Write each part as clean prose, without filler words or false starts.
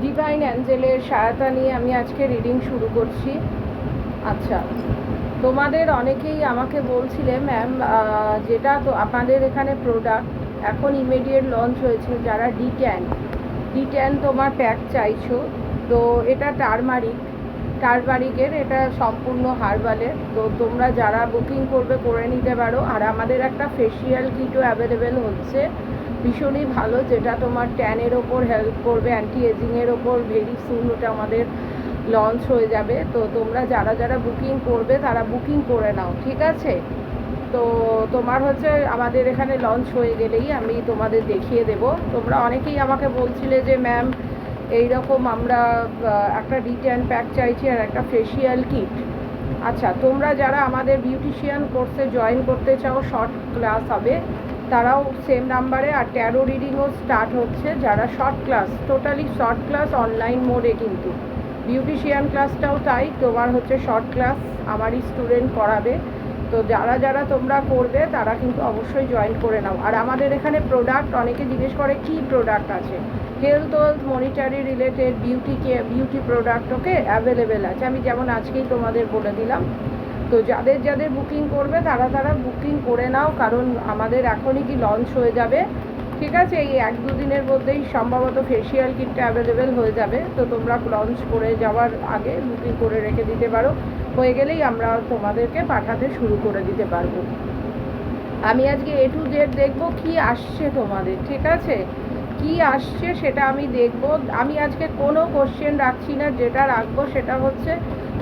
Divine অ্যাঞ্জেলের সহায়তা নিয়ে আমি আজকে রিডিং শুরু করছি। আচ্ছা, তোমাদের অনেকেই আমাকে বলছিলে ম্যাম, যেটা তো আপনাদের এখানে প্রোডাক্ট এখন ইমিডিয়েট লঞ্চ হয়েছে, যারা ডি10 তোমার প্যাক চাইছো, তো এটা টারমারিকের, এটা সম্পূর্ণ হার্বালের। তো তোমরা যারা বুকিং করবে করে নিতে পারো। আর আমাদের একটা ফেসিয়াল কিটও অ্যাভেলেবেল হচ্ছে, ভীষণই ভালো, যেটা তোমার ট্যানের ওপর হেল্প করবে, অ্যান্টি এজিংয়ের ওপর। ভেরি সুন ওটা আমাদের লঞ্চ হয়ে যাবে। তো তোমরা যারা যারা বুকিং করবে তারা বুকিং করে নাও, ঠিক আছে? তো তোমার হচ্ছে আমাদের এখানে লঞ্চ হয়ে গেলেই আমি তোমাদের দেখিয়ে দেব। তোমরা অনেকেই আমাকে বলছিলে যে ম্যাম এইরকম আমরা একটা ডি10 প্যাক চাইছি আর একটা ফেসিয়াল কিট। আচ্ছা, তোমরা যারা আমাদের বিউটিশিয়ান কোর্সে জয়েন করতে চাও, শর্ট ক্লাস হবে, তারাও সেম নাম্বারে। আর ট্যারো রিডিংও স্টার্ট হচ্ছে। যারা short class, totally short class online মোডে, কিন্তু বিউটিশিয়ান ক্লাসটাও তাই, তোমার হচ্ছে শর্ট ক্লাস আমারই স্টুডেন্ট করাবে। তো যারা যারা তোমরা করবে তারা কিন্তু অবশ্যই জয়েন করে নাও। আর আমাদের এখানে প্রোডাক্ট, অনেকে জিজ্ঞেস করে কী প্রোডাক্ট আছে, health monetary related beauty product okay available আছে। আমি যেমন আজকেই তোমাদের বলে দিলাম। তো যাদের যাদের বুকিং করবে তারা তারা বুকিং করে নাও, কারণ আমাদের এখনই কি লঞ্চ হয়ে যাবে, ঠিক আছে? এই 1-2 দিনের মধ্যেই সম্ভবত ফেসিয়াল কিটটা অ্যাভেলেবেল হয়ে যাবে। তো তোমরা লঞ্চ করে যাওয়ার আগে বুকিং করে রেখে দিতে পারো, হয়ে গেলেই আমরা তোমাদেরকে পাঠাতে শুরু করে দিতে পারবো। আমি আজকে A to Z দেখবো কি আসছে তোমাদের, ঠিক আছে? কি আসছে সেটা আমি দেখব। আমি আজকে কোনো কোশ্চেন রাখছি না, যেটা রাখবো সেটা হচ্ছে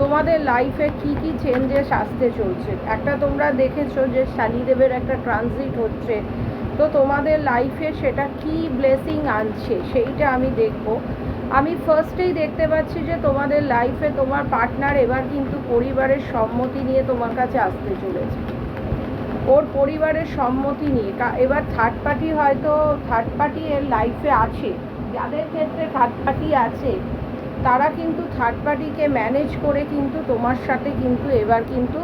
তোমাদের লাইফে কি কি চেঞ্জেস আসতে চলছে। একটা তোমরা দেখেছো যে শনিদেবের একটা ট্রানজিট হচ্ছে, তো তোমাদের লাইফে সেটা কি ব্লেসিং আনছে সেইটা আমি দেখব। আমি ফার্স্টেই দেখতে পাচ্ছি যে তোমাদের লাইফে তোমার পার্টনার এবার কিন্তু পরিবারের সম্মতি নিয়ে তোমার কাছে আসতে চলেছে, ওর পরিবারের সম্মতি নিয়ে। এবার থার্ড পার্টি, হয়তো থার্ড পার্টি এর লাইফে আছে, যাদের ক্ষেত্রে থার্ড পার্টি আছে তারা কিন্তু থার্ড পার্টিকে ম্যানেজ করে কিন্তু তোমার সাথে কিন্তু এবার কিন্তু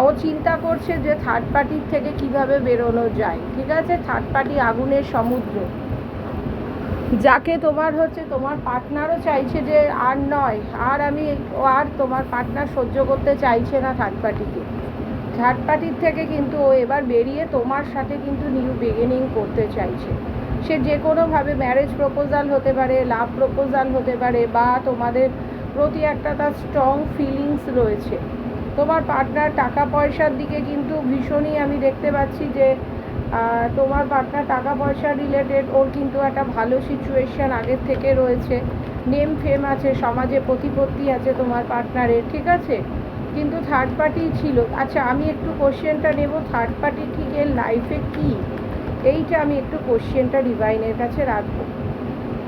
ও চিন্তা করছে যে থার্ড পার্টির থেকে কিভাবে বেরোনো যায়, ঠিক আছে? থার্ড পার্টি আগুনের সমুদ্র, যাকে তোমার হচ্ছে তোমার পার্টনারও চাইছে যে আর নয়, আর তোমার পার্টনার সহ্য করতে চাইছে না থার্ড পার্টিকে। থার্ড পার্টির থেকে কিন্তু ও এবার বেরিয়ে তোমার সাথে কিন্তু নিউ বিগিনিং করতে চাইছে। সে যে কোনোভাবে ম্যারেজ প্রপোজাল হতে পারে, লাভ প্রপোজাল হতে পারে, বা তোমাদের প্রতি একটা তার স্ট্রং ফিলিংস রয়েছে। তোমার পার্টনার টাকা পয়সার দিকে কিন্তু ভীষণই আমি দেখতে পাচ্ছি যে তোমার পার্টনার টাকা পয়সা রিলেটেড ওর কিন্তু একটা ভালো সিচুয়েশান আগের থেকে রয়েছে, নেম ফেম আছে, সমাজে প্রতিপত্তি আছে তোমার পার্টনারের, ঠিক আছে? কিন্তু থার্ড পার্টি ছিল। আচ্ছা, আমি একটু কোশ্চেনটা নেব, থার্ড পার্টি ঠিক এর লাইফে কী, এইটা আমি একটু কোশ্চেনটা ডিভাইনের কাছে রাখবো।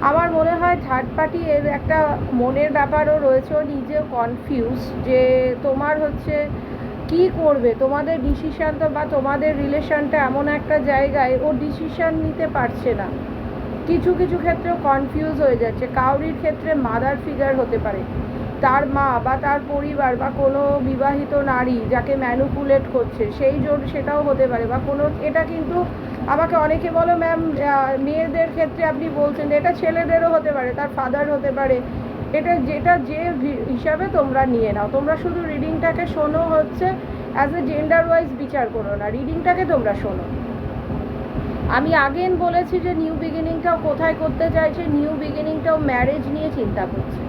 আমার মনে হয় থার্ড পার্টি এর একটা মনের ব্যাপারও রয়েছে, ও নিজেও কনফিউজ যে তোমার হচ্ছে কি করবে। তোমাদের ডিসিশান তো, বা তোমাদের রিলেশনটা এমন একটা জায়গায় ও ডিসিশান নিতে পারছে না, কিছু কিছু ক্ষেত্রে কনফিউজ হয়ে যাচ্ছে। কাউরির ক্ষেত্রে মাদার ফিগার হতে পারে, তার মা বা তার পরিবার, বা কোনো বিবাহিত নারী যাকে ম্যানুপুলেট করছে সেই জন্য সেটাও হতে পারে, বা কোনো, এটা কিন্তু আমাকে অনেকে বলো ম্যাম মেয়েদের ক্ষেত্রে আপনি বলছেন, এটা ছেলেদেরও হতে পারে, তার ফাদার হতে পারে। এটা যেটা যে হিসাবে তোমরা নিয়ে নাও, তোমরা শুধু রিডিংটাকে শোনো, হচ্ছে অ্যাজ এ জেন্ডার ওয়াইজ বিচার করো না, রিডিংটাকে তোমরা শোনো। আমি আগেন বলেছি যে নিউ বিগিনিংটাও কোথায় করতে চাইছে, নিউ বিগিনিংটাও ম্যারেজ নিয়ে চিন্তা করছে।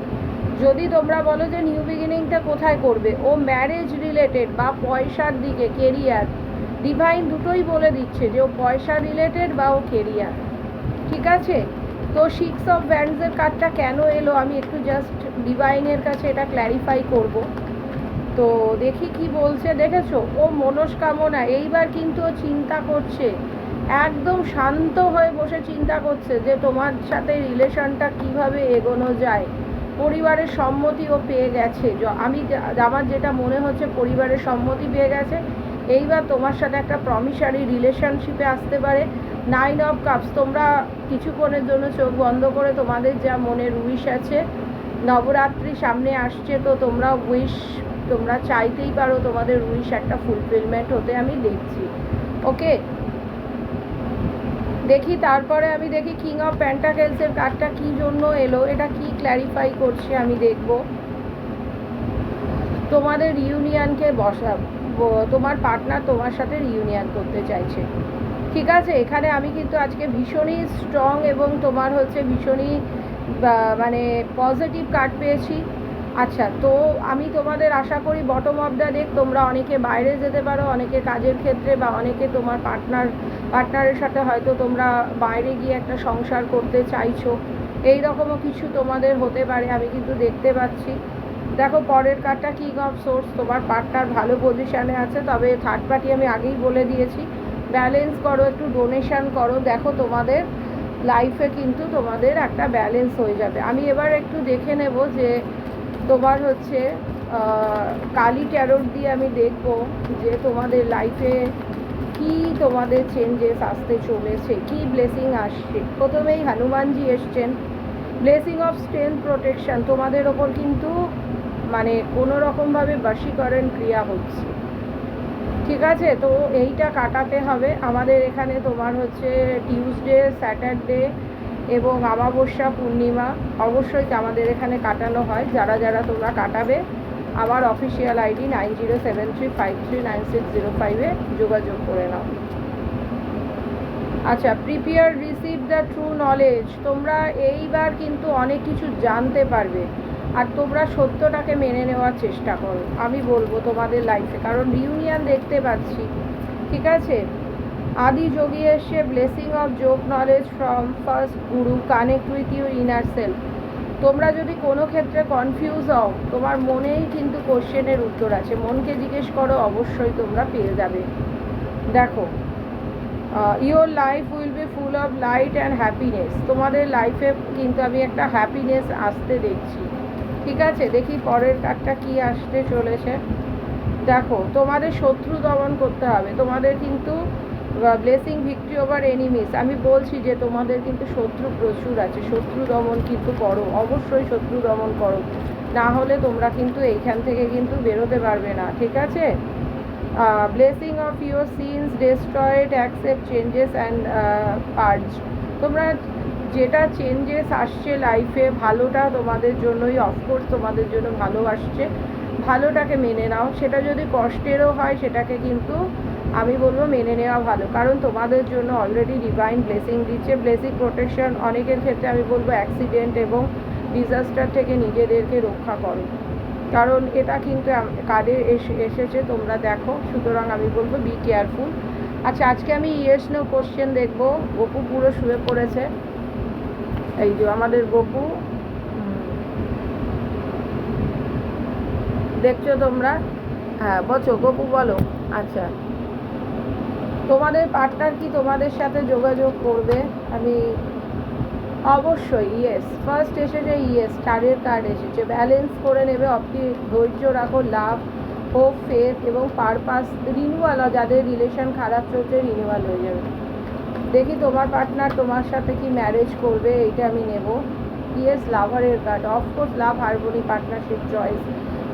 যদি তোমরা বলো যে নিউ বিগিনিংটা কোথায় করবে, ও ম্যারেজ রিলেটেড বা পয়সার দিকে, কেরিয়ার, ডিভাইন দুটোই বলে দিচ্ছে যে ও পয়সা রিলেটেড বা ও কেরিয়ার, ঠিক আছে? তো 6 অফ ওয়ান্ডসের কার্ডটা কেন এলো আমি একটু জাস্ট ডিভাইনের কাছে এটা ক্ল্যারিফাই করব। তো দেখি কি বলছে। দেখেছো, ও মনস্কামনা এইবার কিন্তু ও চিন্তা করছে, একদম শান্ত হয়ে বসে চিন্তা করছে যে তোমার সাথে রিলেশনটা কিভাবে এগোনো যায়। পরিবারের সম্মতি ও পেয়ে গেছে, আমার যেটা মনে হচ্ছে পরিবারের সম্মতি পেয়ে গেছে। এইবার তোমার সাথে একটা প্রমিসারি রিলেশনশিপে আসতে পারে। 9 অফ কাপস, তোমরা কিছুক্ষণের জন্য চোখ বন্ধ করে তোমাদের যা মনের উইশ আছে, নবরাত্রি সামনে আসছে, তো তোমরা উইশ, তোমরা চাইতেই পারো তোমাদের উইশ একটা ফুলফিলমেন্ট হতে আমি দেখছি, ওকে? দেখি তারপরে আমি দেখি কিং অফ পেন্টাকেলসের কার্ডটা কী জন্য এলো, এটা কি ক্ল্যারিফাই করছে আমি দেখব। তোমাদের রিউনিয়নকে তোমার পার্টনার তোমার সাথে রিউনিয়ন করতে চাইছে, ঠিক আছে। এখানে আমি কিন্তু আজকে ভীষণই স্ট্রং এবং তোমার হচ্ছে ভীষণই মানে পজিটিভ কার্ড পেয়েছি। আচ্ছা, তো আমি তোমাদের আশা করি বটম অফ দ্য ডেক তোমরা অনেকে বাইরে যেতে পারো, অনেকে কাজের ক্ষেত্রে, বা অনেকে তোমার পার্টনারের সাথে হয়তো তোমরা বাইরে গিয়ে একটা সংসার করতে চাইছো, এই রকমও কিছু তোমাদের হতে পারে, আমি কিন্তু দেখতে পাচ্ছি। দেখো পরের কার্ডটা কিং অফ সোর্স, তোমার পার্টনার ভালো পজিশানে আছে, তবে থার্ড পার্টি আমি আগেই বলে দিয়েছি, ব্যালেন্স করো, একটু ডোনেশন করো, দেখো তোমাদের লাইফে কিন্তু তোমাদের একটা ব্যালেন্স হয়ে যাবে। আমি এবার একটু দেখে নেব যে তোমার হচ্ছে কালি ট্যারোট দিয়ে আমি দেখব যে তোমাদের লাইফে কি তোমাদের চেঞ্জেস আসতে চলেছে, কি ব্লেসিং আসছে। প্রথমেই হনুমানজি এসছেন, ব্লেসিং অফ স্ট্রেংথ প্রোটেকশন, তোমাদের ওপর কিন্তু মানে কোনো রকমভাবে বশীকরণ ক্রিয়া হচ্ছে, ঠিক আছে। তো এইটা কাটাতে হবে আমাদের এখানে। তোমার হচ্ছে টিউসডে, স্যাটারডে এবং অমাবস্যা, পূর্ণিমা অবশ্যই আমাদের এখানে কাটানো হয়। যারা যারা তোমরা কাটাবে আমার অফিসিয়াল আইডি 9073539605-এ যোগাযোগ করে নাও। আচ্ছা, prepare receive the true knowledge, তোমরা এইবার কিন্তু অনেক কিছু জানতে পারবে, আর তোমরা সত্যটাকে মেনে নেওয়ার চেষ্টা করো, আমি বলবো তোমাদের লাইফে, কারণ রিউনিয়ন দেখতে পাচ্ছি, ঠিক আছে। আদি যোগী এসে, ব্লেসিং অফ যোগ knowledge from first Guru, connect with your inner self. তোমরা যদি কোনো ক্ষেত্রে কনফিউজ হও, তোমার মনেই কিন্তু কোশ্চেনের উত্তর আছে, মনকে জিজ্ঞেস করো, অবশ্যই তোমরা পেয়ে যাবে। দেখো your life will be full of light and happiness, তোমাদের লাইফে কিন্তু আমি একটা হ্যাপিনেস আসতে দেখছি, ঠিক আছে। দেখি পরের কার্ডটা কি আসতে চলেছে। দেখো তোমাদের শত্রু দমন করতে হবে, তোমাদের কিন্তু ব্লেসিং ভিক্টরি ওভার এনিমিস, আমি বলছি যে তোমাদের কিন্তু শত্রু প্রচুর আছে, শত্রু দমন কিন্তু করো, অবশ্যই শত্রু দমন করো, না হলে তোমরা কিন্তু এইখান থেকে কিন্তু বেরোতে পারবে না, ঠিক আছে। Blessing of your scenes destroyed, accept changes and purge, তোমরা যেটা চেঞ্জেস আসছে লাইফে ভালোটা তোমাদের জন্যই, অফকোর্স তোমাদের জন্য ভালো আসছে, ভালোটাকে মেনে নাও, সেটা যদি কষ্টেরও হয় সেটাকে কিন্তু আমি বলবো মেনে নেওয়া ভালো, কারণ তোমাদের জন্য অলরেডি ডিভাইন ব্লেসিং দিচ্ছে। ব্লেসিং প্রোটেকশন, অনেকের ক্ষেত্রে আমি বলবো অ্যাক্সিডেন্ট এবং ডিজাস্টার থেকে নিজেদেরকে রক্ষা করো, কারণ এটা কিন্তু কার্ডে এসেছে, তোমরা দেখো, সুতরাং আমি বলবো বি কেয়ারফুল। আচ্ছা, আজকে আমি ইয়েস নো কোশ্চেন দেখবো। গপু পুরো শুয়ে পড়েছে, এই যে আমাদের গপু, দেখছো তোমরা? হ্যাঁ বলছো, গপু বলো। আচ্ছা, তোমাদের পার্টনার কি তোমাদের সাথে যোগাযোগ করবে? আমি অবশ্যই ইয়েস, ফার্স্ট এসেছে ইয়েস, স্টারের কার্ড এসেছে, ব্যালেন্স করে নেবে, ধৈর্য রাখো, লাভ, হোপ, ফেথ এবং পারপাস, রিনিউয়াল, যাদের রিলেশন খারাপ চলছে রিনিউয়াল হয়ে যাবে। দেখি তোমার পার্টনার তোমার সাথে কি ম্যারেজ করবে, এইটা আমি নেব। ইয়েস, লাভারের কার্ড, অফকোর্স লাভ, হারমোনি, পার্টনারশিপ, চয়েস,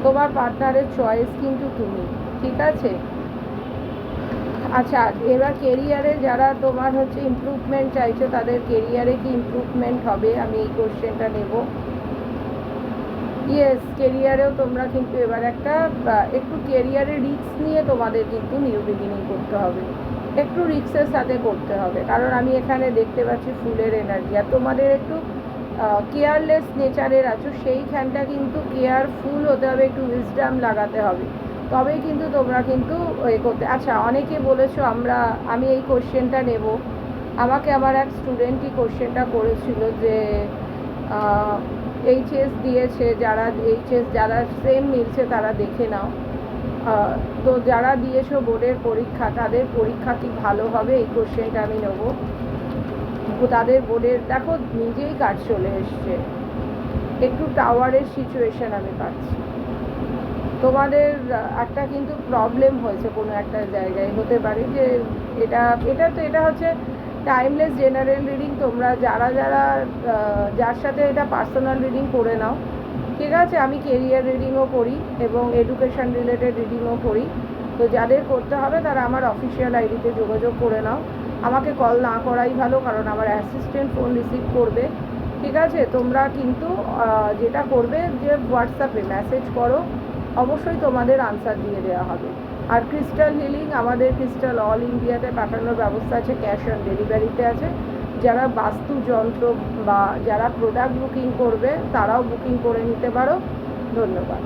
তোমার পার্টনারের চয়েস কিন্তু তুমি, ঠিক আছে। আচ্ছা, এবার কেরিয়ারে যারা তোমার হচ্ছে ইমপ্রুভমেন্ট চাইছো, তাদের কেরিয়ারে কি ইমপ্রুভমেন্ট হবে, আমি এই কোশ্চেনটা নেব। ইয়েস, কেরিয়ারেও তোমরা কিন্তু এবার একটু কেরিয়ারে রিস্ক নিয়ে তোমাদের কিন্তু নিউ বিগিনিং করতে হবে, একটু রিস্কের সাথে করতে হবে, কারণ আমি এখানে দেখতে পাচ্ছি ফুলের এনার্জি, আর তোমাদের একটু কেয়ারলেস নেচারের আছো, সেইখানটা কিন্তু কেয়ারফুল হতে হবে, একটু উইজডম লাগাতে হবে, তবেই কিন্তু তোমরা কিন্তু করতে। আচ্ছা, অনেকে বলেছো আমি এই কোশ্চেনটা নেব, আমাকে আমার এক স্টুডেন্টই কোশ্চেনটা করেছিল যে এইচএস দিয়েছে, যারা সেম মিলছে তারা দেখে নাও। তো যারা দিয়েছো বোর্ডের পরীক্ষা, তাদের পরীক্ষা কি ভালো হবে, এই কোশ্চেনটা আমি নেব। তাদের বোর্ডের দেখো নিজেই কাজ চলে এসছে, একটু টাওয়ারের সিচুয়েশন আমি পাচ্ছি, তোমাদের একটা কিন্তু প্রবলেম হয়েছে কোনো একটা জায়গায়, হতে পারে যে এটা হচ্ছে টাইমলেস জেনারেল রিডিং, তোমরা যার সাথে এটা পার্সোনাল রিডিং করে নাও, ঠিক আছে। আমি কেরিয়ার রিডিংও করি এবং এডুকেশন রিলেটেড রিডিংও করি, তো যাদের করতে হবে তারা আমার অফিসিয়াল আইডিতে যোগাযোগ করে নাও। আমাকে কল না করাই ভালো, কারণ আমার অ্যাসিস্ট্যান্ট ফোন রিসিভ করবে। ঠিক আছে, তোমরা কিন্তু যেটা করবে যে হোয়াটসঅ্যাপে মেসেজ করো, অবশ্যই তোমাদের আনসার দিয়ে দেওয়া হবে। আর ক্রিস্টাল হিলিং, আমাদের ক্রিস্টাল অল ইন্ডিয়াতে পাঠানোর ব্যবস্থা আছে, ক্যাশ অন ডেলিভারিতে আছে। যারা বাস্তুযন্ত্র বা যারা প্রোডাক্ট বুকিং করবে তারাও বুকিং করে নিতে পারো। ধন্যবাদ।